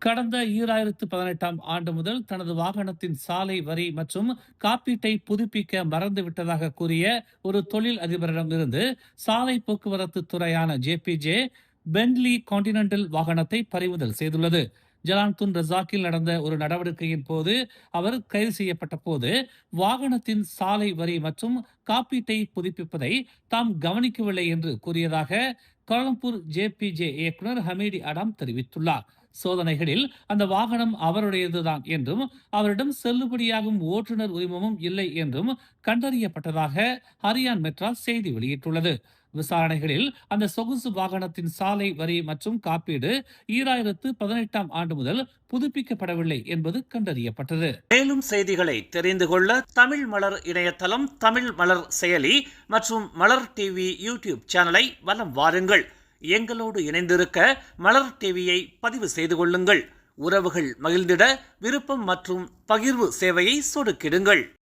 கடந்த 2018ஆம் ஆண்டு முதல் தனது வாகனத்தின் சாலை வரி மற்றும் காப்பீட்டை புதுப்பிக்க மறந்துவிட்டதாக கூறிய ஒரு தொழில் அதிபரிடமிருந்து சாலை போக்குவரத்து துறையான ஜேபிஜே பென்ட்லி கான்டினென்டல் வாகனத்தை பறிமுதல் செய்துள்ளது. ஜலான்துன் ரசாக்கில் நடந்த ஒரு நடவடிக்கையின் போது அவர் கைது செய்யப்பட்ட போது வாகனத்தின் சாலை வரி மற்றும் காப்பீட்டை புதுப்பிப்பதை தாம் கவனிக்கவில்லை என்று கூறியதாக கோலம்பூர் ஜேபிஜே இயக்குனர் ஹமீடி அடாம் தெரிவித்துள்ளார். சோதனைகளில் அந்த வாகனம் அவருடையதுதான் என்றும் அவரிடம் செல்லுபடியாகும் ஓட்டுநர் உரிமமும் இல்லை என்றும் கண்டறியப்பட்டதாக ஹரியான் மெட்ராஸ் செய்தி வெளியிட்டுள்ளது. விசாரணைகளில் அந்த சொகுசு வாகனத்தின் சாலை வரி மற்றும் காப்பீடு 2018ஆம் ஆண்டு முதல் புதுப்பிக்கப்படவில்லை என்பது கண்டறியப்பட்டது. மேலும் செய்திகளை தெரிந்து கொள்ள தமிழ் மலர் இணையதளம், தமிழ் மலர் செயலி மற்றும் மலர் டிவி யூடியூப் சேனலை வலம் வாருங்கள். எங்களோடு இணைந்திருக்க மலர் டிவியை பதிவு செய்து கொள்ளுங்கள். உறவுகள் மகிழ்ந்திட விருப்பம் மற்றும் பகிர்வு சேவையை சொடுக்கிடுங்கள்.